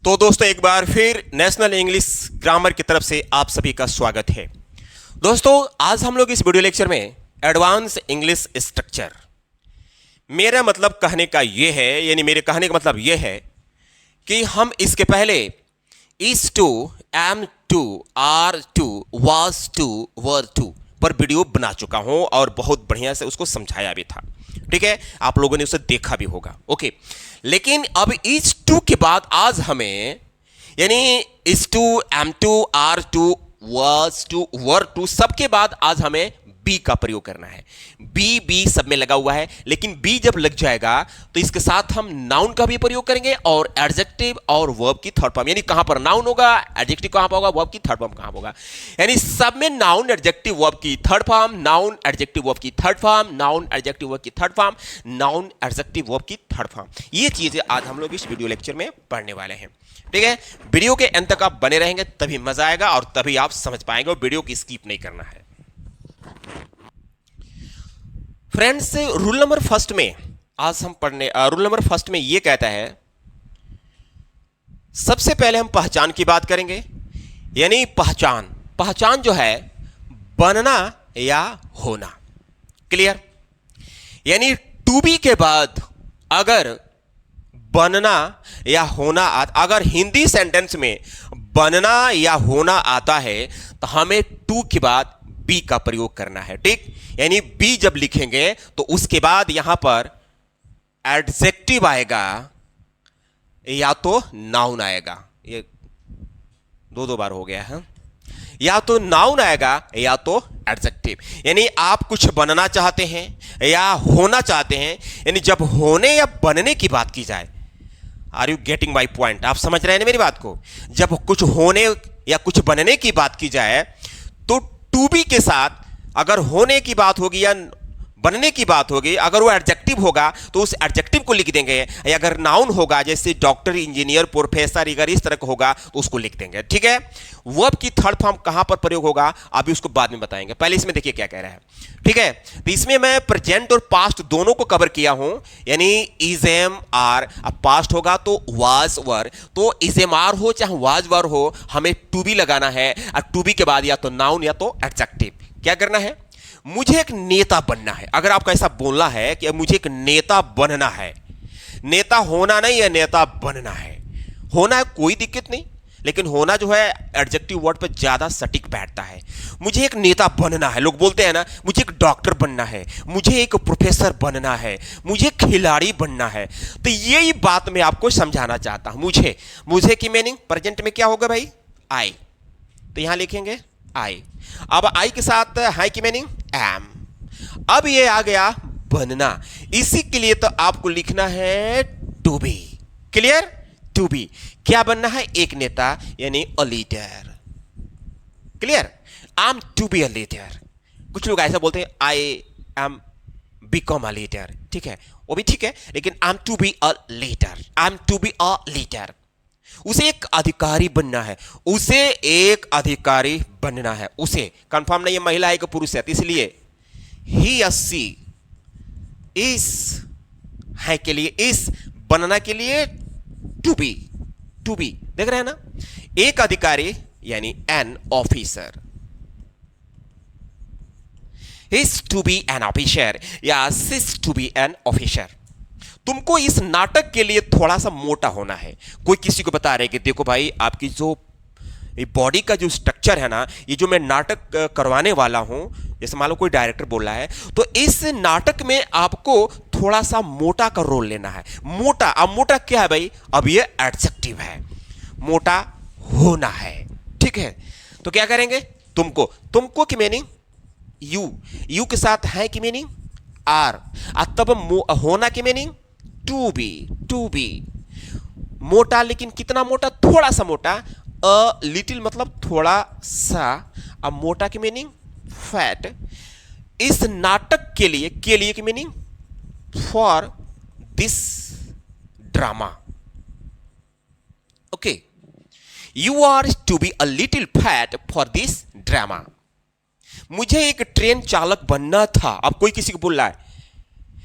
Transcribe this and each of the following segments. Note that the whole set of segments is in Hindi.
तो दोस्तों एक बार फिर नेशनल इंग्लिश ग्रामर की तरफ से आप सभी का स्वागत है। दोस्तों आज हम लोग इस वीडियो लेक्चर में एडवांस इंग्लिश स्ट्रक्चर, मेरा मतलब कहने का ये है, यानी मेरे कहने का मतलब ये है कि हम इसके पहले is to, am to, are to, was to, were to पर वीडियो बना चुका हूं और बहुत बढ़िया से उसको समझाया भी था। ठीक है, आप लोगों ने उसे देखा भी होगा। ओके, लेकिन अब इज टू के बाद आज हमें यानी is to, am to, are to, was to, were to सबके बाद आज हमें बी का प्रयोग करना है। बी सब में लगा हुआ है, लेकिन बी जब लग जाएगा तो इसके साथ हम नाउन का भी प्रयोग करेंगे और एडजेक्टिव और वर्ब की थर्ड फॉर्म, यानी कहां पर नाउन होगा, एडजेक्टिव कहां पर होगा, वर्ब की थर्ड फॉर्म कहां होगा, यानी सब में नाउन एडजेक्टिव वर्ब की third form, noun adjective verb की third form, noun adjective verb की third form, noun adjective verb की थर्ड फॉर्म। ये चीजें आज हम लोग इस वीडियो लेक्चर में पढ़ने वाले हैं। ठीक है, वीडियो के अंत तक आप बने रहेंगे तभी मजा आएगा और तभी आप समझ पाएंगे, और वीडियो की स्किप नहीं करना है। फ्रेंड्स, रूल नंबर फर्स्ट में आज हम पढ़ने, रूल नंबर फर्स्ट में यह कहता है, सबसे पहले हम पहचान की बात करेंगे। यानी पहचान जो है बनना या होना। क्लियर? यानी टू बी के बाद अगर बनना या होना अगर हिंदी सेंटेंस में बनना या होना आता है तो हमें टू के बाद बी का प्रयोग करना है। ठीक, यानी बी जब लिखेंगे तो उसके बाद यहां पर एडजेक्टिव आएगा या तो नाउन आएगा। ये दो बार हो गया है, या तो नाउन आएगा या तो एडजेक्टिव। यानी आप कुछ बनना चाहते हैं या होना चाहते हैं, यानी जब होने या बनने की बात की जाए, are you getting my point? आप समझ रहे हैं मेरी बात को? जब कुछ होने या कुछ बनने की बात की जाए तो टू बी के साथ अगर होने की बात होगी या बनने की बात होगी, अगर वो एडजेक्टिव होगा तो उस एडजेक्टिव को लिख देंगे, या अगर नाउन होगा जैसे डॉक्टर, इंजीनियर, प्रोफेसर, अगर इस तरह का होगा तो उसको लिख देंगे। ठीक है, वर्ब की थर्ड फॉर्म कहां पर प्रयोग होगा अभी उसको बाद में बताएंगे। पहले इसमें देखिए क्या कह रहा है। ठीक है, तो इसमें मैं प्रेजेंट और पास्ट दोनों को कवर किया हूं। यानी इज एम आर, अब पास्ट होगा तो वाज वर, तो इज एम आर हो चाहे वाज वर हो, हमें टू बी लगाना है, और टू बी के बाद या तो नाउन या तो एडजेक्टिव। क्या करना है? मुझे एक नेता बनना है। अगर आपको ऐसा बोलना है कि मुझे एक नेता बनना है, नेता होना नहीं है, नेता बनना है। होना है कोई दिक्कत नहीं, लेकिन होना जो है एडजेक्टिव वर्ड पे ज्यादा सटीक बैठता है। मुझे एक नेता बनना है, लोग बोलते हैं ना, मुझे एक डॉक्टर बनना है, मुझे एक प्रोफेसर बनना है, मुझे खिलाड़ी बनना है। तो यही बात मैं आपको समझाना चाहता हूं। मुझे की मीनिंग प्रेजेंट में क्या होगा भाई? आई, तो यहां लिखेंगे आई। अब आई के साथ हाई की मीनिंग एम। अब ये आ गया बनना, इसी के लिए तो आपको लिखना है to be. Clear? To be क्या बनना है? एक नेता, यानी a leader. Clear? I am to be a leader. कुछ लोग ऐसा बोलते हैं I am become a leader. ठीक है, वो भी ठीक है, लेकिन I am to be a leader, I am to be a leader. उसे एक अधिकारी बनना है, उसे एक अधिकारी बनना है। उसे कंफर्म नहीं है महिला है कि पुरुष है, इसलिए ही या सी, इस है के लिए, इस बनना के लिए टू बी देख रहे हैं ना? एक अधिकारी यानी an officer, is to be an officer या she's to be an officer. तुमको इस नाटक के लिए थोड़ा सा मोटा होना है। कोई किसी को बता रहे कि देखो भाई, आपकी जो बॉडी का जो स्ट्रक्चर है ना, ये जो मैं नाटक करवाने वाला हूं, जैसे मान लो कोई डायरेक्टर बोल रहा है, तो इस नाटक में आपको थोड़ा सा मोटा का रोल लेना है। मोटा, अब मोटा क्या है भाई? अब ये एडजेक्टिव है, मोटा होना है। ठीक है, तो क्या करेंगे? तुमको की मीनिंग यू के साथ है की मीनिंग आर, तब होना की मीनिंग टू बी। मोटा, लेकिन कितना मोटा? थोड़ा सा मोटा। अ लिटिल मतलब थोड़ा सा। अब मोटा की मीनिंग फैट। इस नाटक के लिए की meaning for this drama. Okay, you are to be a little fat for this drama. मुझे एक ट्रेन चालक बनना था। अब कोई किसी को बोल रहा है,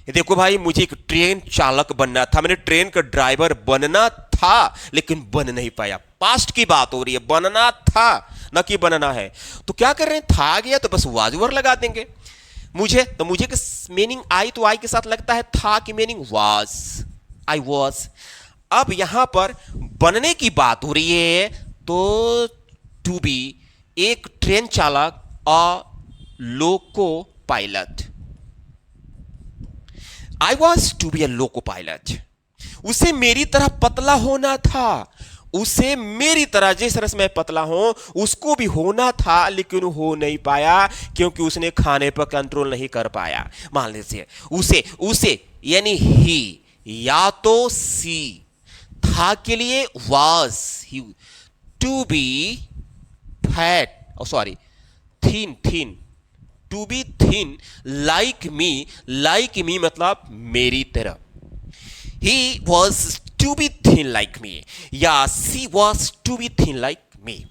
देखो भाई मुझे एक ट्रेन चालक बनना था, मैंने ट्रेन का ड्राइवर बनना था लेकिन बन नहीं पाया। पास्ट की बात हो रही है, बनना था न कि बनना है। तो क्या कर रहे हैं, था आ गया तो बस वाज वर लगा देंगे। मुझे की मीनिंग आई तो आई के साथ लगता है, था की मीनिंग वाज, आई वाज। अब यहां पर बनने की बात हो रही है तो टू बी एक ट्रेन चालक a loco pilot. I was to be a loco pilot. उसे मेरी तरह पतला होना था, उसे मेरी तरह जिस तरह से मैं पतला हूं उसको भी होना था, लेकिन हो नहीं पाया क्योंकि उसने खाने पर कंट्रोल नहीं कर पाया। मान लीजिए उसे यानी ही या तो सी, था के लिए was he, to be fat sorry thin, to be thin like me मतलब मेरी तरह। He was to be thin like me या she was to be thin like me.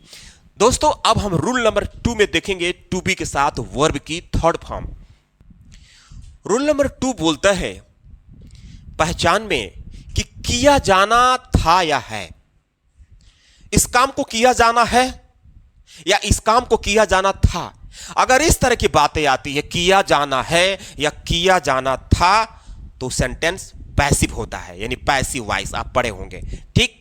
दोस्तों अब हम रूल नंबर 2 में देखेंगे टू बी के साथ वर्ब की थर्ड फॉर्म। रूल नंबर 2 बोलता है पहचान में कि किया जाना था या है। इस काम को किया जाना है या इस काम को किया जाना था। अगर इस तरह की बातें आती है, किया जाना है या किया जाना था, तो सेंटेंस पैसिव होता है, यानी पैसिव वॉइस आप पढ़े होंगे, ठीक।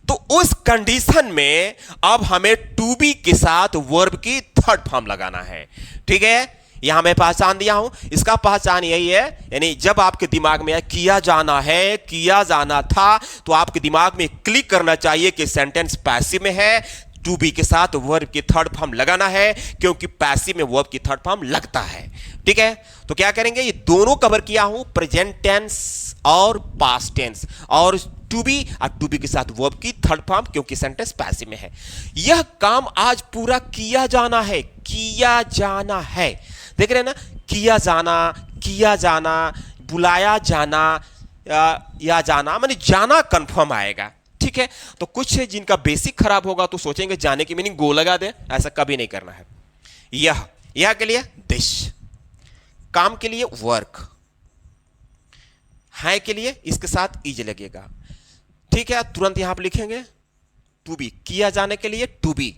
तो उस कंडीशन में अब हमें टू बी के साथ वर्ब की थर्ड फॉर्म लगाना है, ठीक है। यहां मैं पहचान दिया हूं, इसका पहचान यही है, यानी जब आपके दिमाग में किया जाना है, किया जाना था, तो आपके दिमाग में क्लिक करना चाहिए कि सेंटेंस पैसिव में है, टू बी के साथ वर्ब की थर्ड फॉर्म लगाना है, क्योंकि पैसिव में वर्ब की थर्ड फॉर्म लगता है, ठीक है। तो क्या करेंगे, ये दोनों कवर किया हूं, प्रेजेंट टेंस और पास्ट टेंस, और टू बी और टू बी के साथ वर्ब की थर्ड फॉर्म, क्योंकि सेंटेंस पैसिव में है। यह काम आज पूरा किया जाना है, किया जाना है, देख रहे हैं ना, किया जाना, बुलाया जाना या जाना, माने जाना कंफर्म आएगा, ठीक है। तो कुछ जिनका बेसिक खराब होगा तो सोचेंगे जाने की मीनिंग गो लगा दे, ऐसा कभी नहीं करना है। यह के लिए दिस, काम के लिए वर्क, है के लिए इसके साथ इज लगेगा, ठीक है। तुरंत यहां पर लिखेंगे टू बी, किया जाने के लिए टू बी।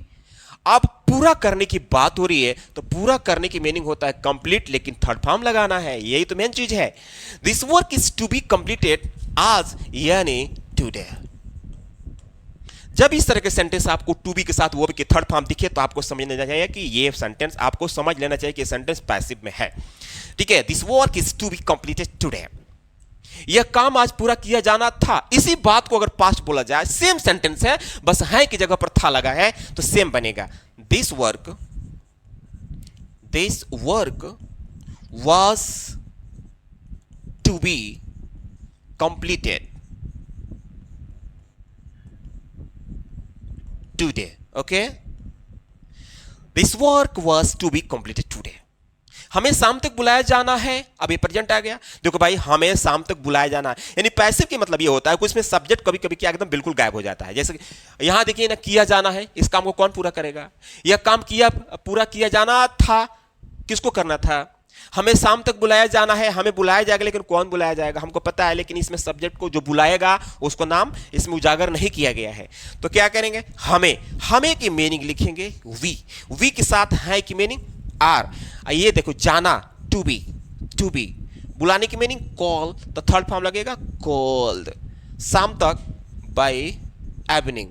अब पूरा करने की बात हो रही है तो पूरा करने की मीनिंग होता है कंप्लीट, लेकिन थर्ड फॉर्म लगाना है, यही तो मेन चीज है। This work is to be completed आज यानी टुडे। जब इस तरह के सेंटेंस आपको टू बी के साथ वर्ब की थर्ड फॉर्म दिखे तो आपको समझ लेना चाहिए कि ये सेंटेंस, आपको समझ लेना चाहिए कि सेंटेंस पैसिव में है, ठीक है। This work is to be completed today, यह काम आज पूरा किया जाना था। इसी बात को अगर पास्ट बोला जाए, सेम सेंटेंस है, बस है की जगह पर था लगा है तो सेम बनेगा। This work was to be completed today. Okay, this work was to be completed today. हमें शाम तक बुलाया जाना है, अब ये प्रेजेंट आ गया। देखो भाई, हमें शाम तक बुलाया जाना है, यानी पैसिव की मतलब ये होता है कुछ में सब्जेक्ट कभी कभी क्या एकदम बिल्कुल गायब हो जाता है। जैसे यहां देखिए ना, किया जाना है, इस काम को कौन पूरा करेगा? यह काम पूरा किया जाना था, किसको करना था? हमें शाम तक बुलाया जाना है, हमें बुलाया जाएगा, लेकिन कौन बुलाया जाएगा हमको पता है, लेकिन इसमें सब्जेक्ट को जो बुलाएगा उसको नाम इसमें उजागर नहीं किया गया है। तो क्या करेंगे, हमें की मीनिंग लिखेंगे वी के साथ है की मीनिंग आर। ये देखो, जाना टू बी, बुलाने की मीनिंग कॉल, तो थर्ड फॉर्म लगेगा कॉल्ड। शाम तक by evening.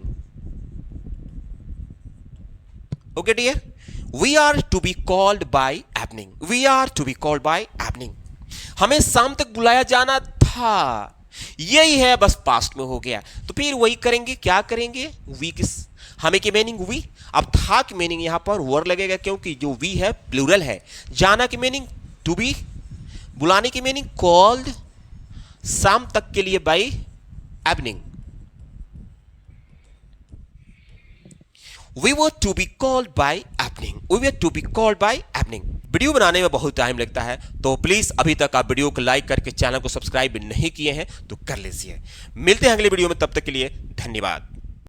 Okay dear, we are to be called by evening. हमें शाम तक बुलाया जाना था, यही है, बस पास्ट में हो गया। तो फिर वही करेंगे, क्या करेंगे, वी किस, हमें की मीनिंग वी, अब था की मीनिंग यहां पर वर लगेगा, क्योंकि जो वी है प्लूरल है। जाना की मीनिंग टू बी, बुलाने की मीनिंग कॉल्ड, शाम तक के लिए by evening. We were to be called by evening. Video बनाने में बहुत टाइम लगता है, तो प्लीज अभी तक आप वीडियो को लाइक करके चैनल को सब्सक्राइब नहीं किए हैं तो कर लीजिए। मिलते हैं अगले वीडियो में, तब तक के लिए धन्यवाद।